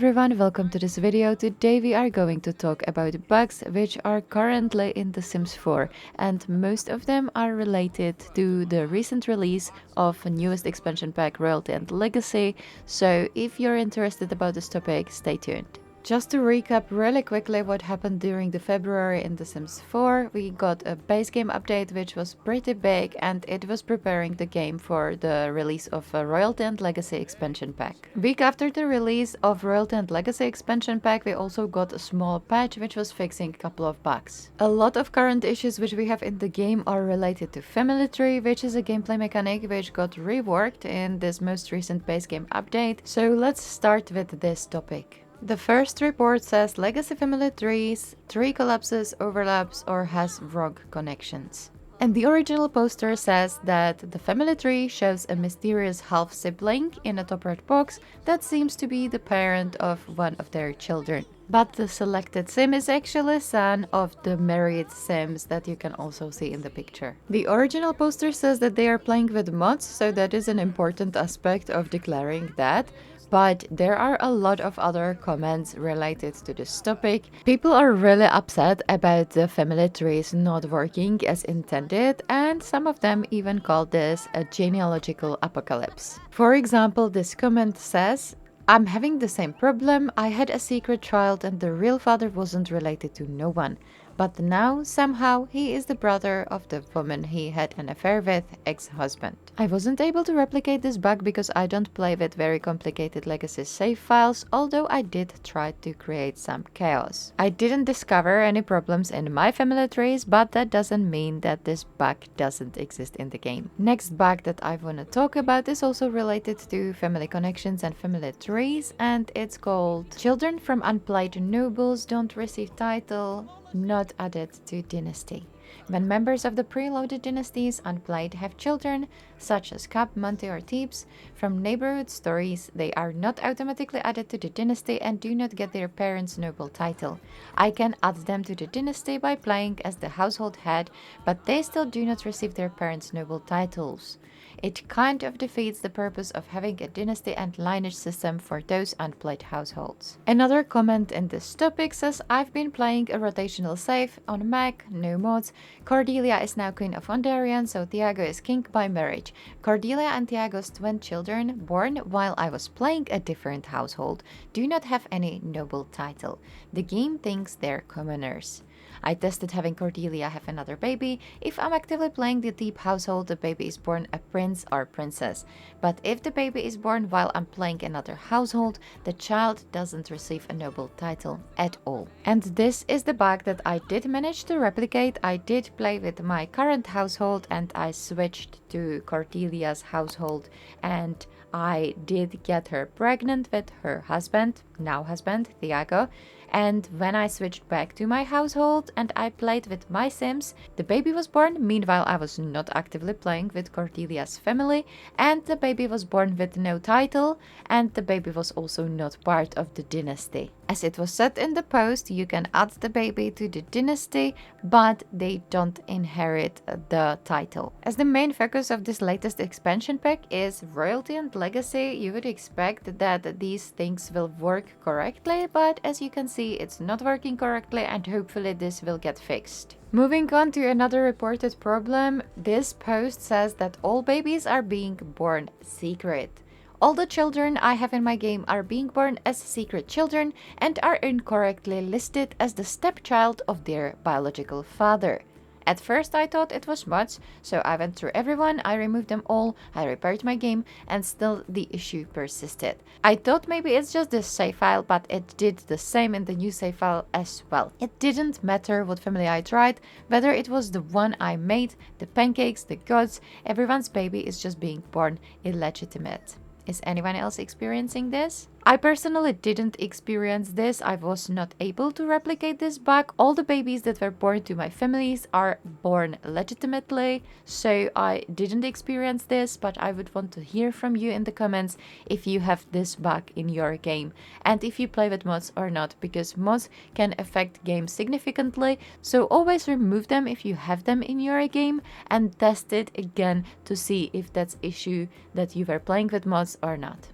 everyone, welcome to this video. Today we are going to talk about bugs which are currently in The Sims 4, and most of them are related to the recent release of newest expansion pack Royalty and Legacy. So if you're interested about this topic, stay tuned. Just to recap really quickly what happened during the February in The Sims 4, we got a base game update which was pretty big, and it was preparing the game for the release of a Royalty and Legacy expansion pack. Week after the release of Royalty and Legacy expansion pack, we also got a small patch which was fixing a couple of bugs. A lot of current issues which we have in the game are related to family tree, which is a gameplay mechanic which got reworked in this most recent base game update. So let's start with this topic. The first report says Legacy family trees, tree collapses, overlaps, or has wrong connections. And the original poster says that the family tree shows a mysterious half-sibling in a top right box that seems to be the parent of one of their children. But the selected sim is actually son of the married sims that you can also see in the picture. The original poster says that they are playing with mods, so that is an important aspect of declaring that. But there are a lot of other comments related to this topic. People are really upset about the family trees not working as intended, and some of them even call this a genealogical apocalypse. For example, this comment says, "I'm having the same problem. I had a secret child and the real father wasn't related to no one. But now, somehow, he is the brother of the woman he had an affair with, ex-husband." I wasn't able to replicate this bug because I don't play with very complicated Legacy save files, although I did try to create some chaos. I didn't discover any problems in my family trees, but that doesn't mean that this bug doesn't exist in the game. Next bug that I want to talk about is also related to family connections and family trees, and it's called "Children from Unplayed Nobles Don't Receive Title, not added to Dynasty." When members of the preloaded dynasties Unplayed have children, such as Cap, Monte, or Thebes, from neighborhood stories, they are not automatically added to the dynasty and do not get their parents' noble title. I can add them to the dynasty by playing as the household head, but they still do not receive their parents' noble titles. It kind of defeats the purpose of having a dynasty and lineage system for those unplayed households. Another comment in this topic says, "I've been playing a rotational save on Mac, no mods. Cordelia is now Queen of Ondarian, so Thiago is king by marriage. Cordelia and Thiago's twin children, born while I was playing a different household, do not have any noble title. The game thinks they're commoners. I tested having Cordelia have another baby. If I'm actively playing the deep household, the baby is born a prince or princess. But if the baby is born while I'm playing another household, the child doesn't receive a noble title at all." And this is the bug that I did manage to replicate. I did play with my current household and I switched to Cordelia's household, and I did get her pregnant with her husband, now husband, Thiago. And when I switched back to my household and I played with my Sims, the baby was born. Meanwhile, I was not actively playing with Cordelia's family, and the baby was born with no title, and the baby was also not part of the dynasty. As it was said in the post, you can add the baby to the dynasty, but they don't inherit the title. As the main focus of this latest expansion pack is Royalty and Legacy, you would expect that these things will work correctly, but as you can see, it's not working correctly, and hopefully this will get fixed. Moving on to another reported problem, this post says that all babies are being born secret. All the children I have in my game are being born as secret children and are incorrectly listed as the stepchild of their biological father. At first I thought it was mods, so I went through everyone, I removed them all, I repaired my game, and still the issue persisted. I thought maybe it's just this save file, but it did the same in the new save file as well. It didn't matter what family I tried, whether it was the one I made, the pancakes, the gods, everyone's baby is just being born illegitimate. Is anyone else experiencing this? I personally didn't experience this. I was not able to replicate this bug. All the babies that were born to my families are born legitimately, so I didn't experience this, but I would want to hear from you in the comments if you have this bug in your game and if you play with mods or not, because mods can affect games significantly, so always remove them if you have them in your game and test it again to see if that's issue that you were playing with mods or not.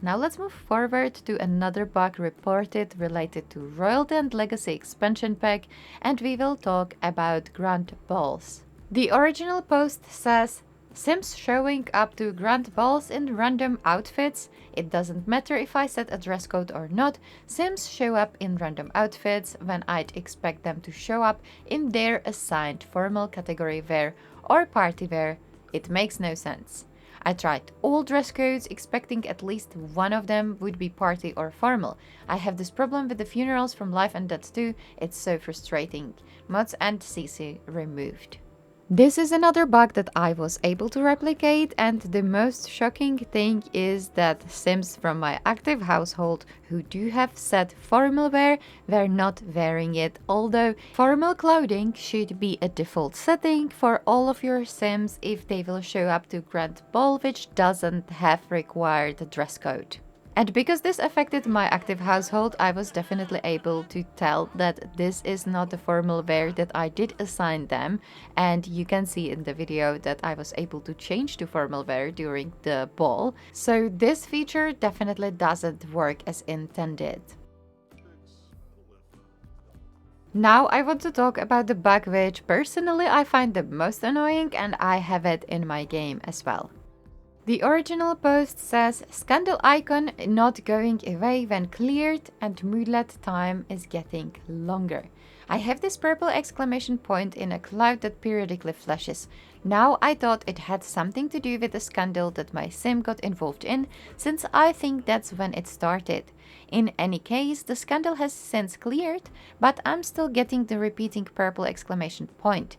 Now let's move forward to another bug reported related to Royalty and Legacy expansion pack, and we will talk about Grand Balls. The original post says, Sims showing up to Grand Balls in random outfits. It doesn't matter if I set a dress code or not, Sims show up in random outfits when I'd expect them to show up in their assigned formal category wear or party wear. It makes no sense. I tried all dress codes, expecting at least one of them would be party or formal. I have this problem with the funerals from Life and Death too. It's so frustrating. Mods and CC removed. This is another bug that I was able to replicate, and the most shocking thing is that Sims from my active household who do have set formal wear were not wearing it, although formal clothing should be a default setting for all of your Sims if they will show up to Grand Ball, which doesn't have required dress code. And because this affected my active household, I was definitely able to tell that this is not the formal wear that I did assign them. And you can see in the video that I was able to change to formal wear during the ball. So this feature definitely doesn't work as intended. Now I want to talk about the bug which personally I find the most annoying, and I have it in my game as well. The original post says, Scandal icon not going away when cleared and moodlet time is getting longer. I have this purple exclamation point in a cloud that periodically flashes. Now I thought it had something to do with the scandal that my sim got involved in, since I think that's when it started. In any case, the scandal has since cleared, but I'm still getting the repeating purple exclamation point.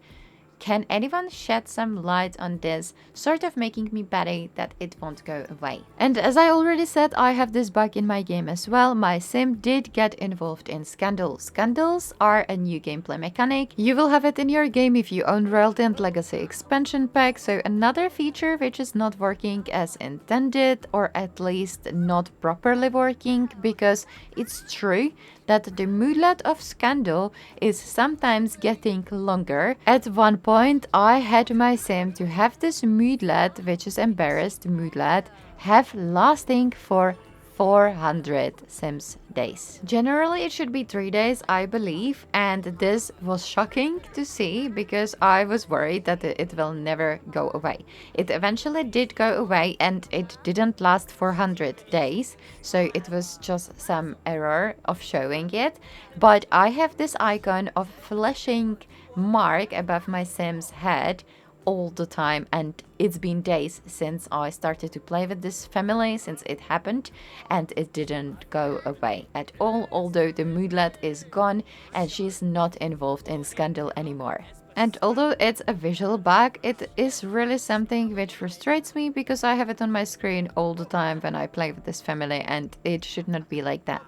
Can anyone shed some light on this, sort of making me betty that it won't go away? And as I already said, I have this bug in my game as well. My sim did get involved in scandals. Scandals are a new gameplay mechanic. You will have it in your game if you own Royalty and Legacy expansion pack, so another feature which is not working as intended, or at least not properly working, because it's true that the moodlet of Scandal is sometimes getting longer. At one point, I had my sim to have this moodlet, which is embarrassed moodlet, have lasting for 400 Sims days. Generally, it should be 3 days, I believe, and this was shocking to see because I was worried that it will never go away. It eventually did go away, and it didn't last 400 days, so it was just some error of showing it. But I have this icon of flashing mark above my Sim's head all the time, and it's been days since I started to play with this family since it happened, and it didn't go away at all, although the moodlet is gone and she's not involved in scandal anymore. And although it's a visual bug, it is really something which frustrates me because I have it on my screen all the time when I play with this family, and it should not be like that.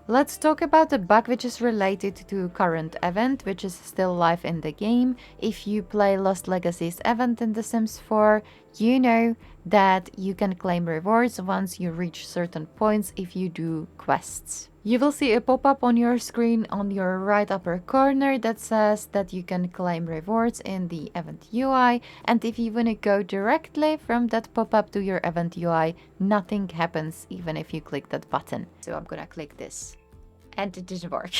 Let's talk about the bug which is related to current event, which is still live in the game. If you play Lost Legacies event in The Sims 4, you know that you can claim rewards once you reach certain points if you do quests. You will see a pop-up on your screen on your right upper corner that says that you can claim rewards in the event UI, and if you want to go directly from that pop-up to your event UI, nothing happens even if you click that button. So I'm gonna click this. And it didn't work.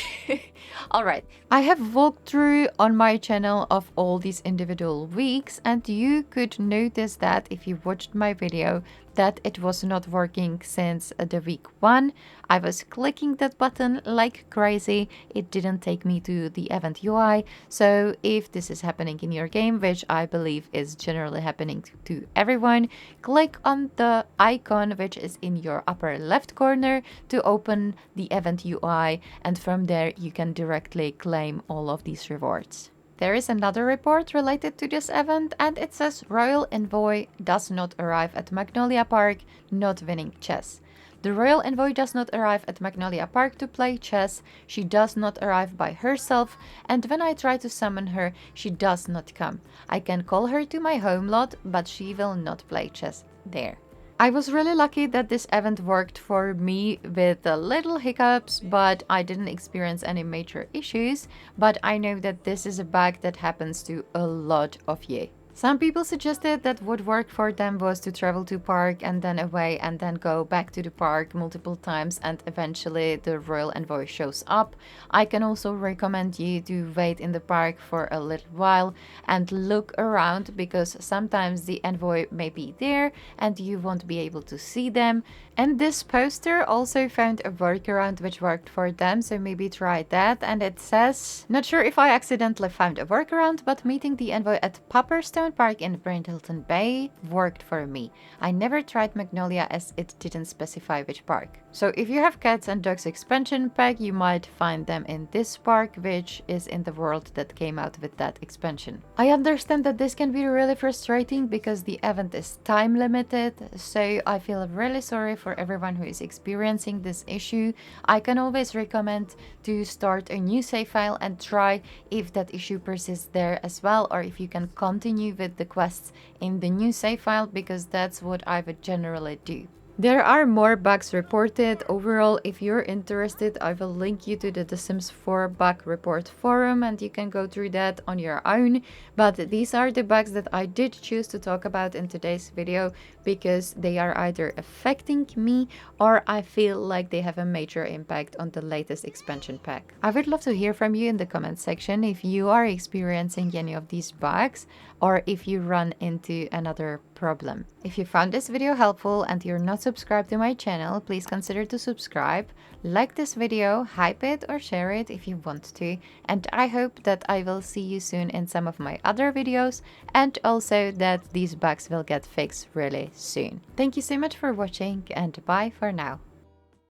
Alright, I have walked through on my channel of all these individual weeks, and you could notice that if you watched my video that it was not working since the week 1. I was clicking that button like crazy. It didn't take me to the event UI. So if this is happening in your game, which I believe is generally happening to everyone, click on the icon which is in your upper left corner to open the event UI, and from there you can directly claim all of these rewards. There is another report related to this event, and it says Royal Envoy does not arrive at Magnolia Park, not winning chess. The Royal Envoy does not arrive at Magnolia Park to play chess. She does not arrive by herself, and when I try to summon her, she does not come. I can call her to my home lot, but she will not play chess there. I was really lucky that this event worked for me with the little hiccups, but I didn't experience any major issues. But I know that this is a bug that happens to a lot of you. Some people suggested that what worked for them was to travel to park and then away and then go back to the park multiple times and eventually the Royal Envoy shows up. I can also recommend you to wait in the park for a little while and look around, because sometimes the Envoy may be there and you won't be able to see them. And this poster also found a workaround which worked for them, so maybe try that. And it says, not sure if I accidentally found a workaround, but meeting the Envoy at Popperstone Park in Brindleton Bay worked for me. I never tried Magnolia as it didn't specify which park. So if you have Cats and Dogs expansion pack, you might find them in this park, which is in the world that came out with that expansion. I understand that this can be really frustrating because the event is time limited, so I feel really sorry for everyone who is experiencing this issue. I can always recommend to start a new save file and try if that issue persists there as well, or if you can continue with the quests in the new save file, because that's what I would generally do. There are more bugs reported. Overall, if you're interested, I will link you to the Sims 4 bug report forum and you can go through that on your own. But these are the bugs that I did choose to talk about in today's video because they are either affecting me or I feel like they have a major impact on the latest expansion pack. I would love to hear from you in the comment section if you are experiencing any of these bugs or if you run into another problem. If you found this video helpful and you're not subscribed to my channel, please consider to subscribe, like this video, hype it or share it if you want to, and I hope that I will see you soon in some of my other videos and also that these bugs will get fixed really soon. Thank you so much for watching and bye for now.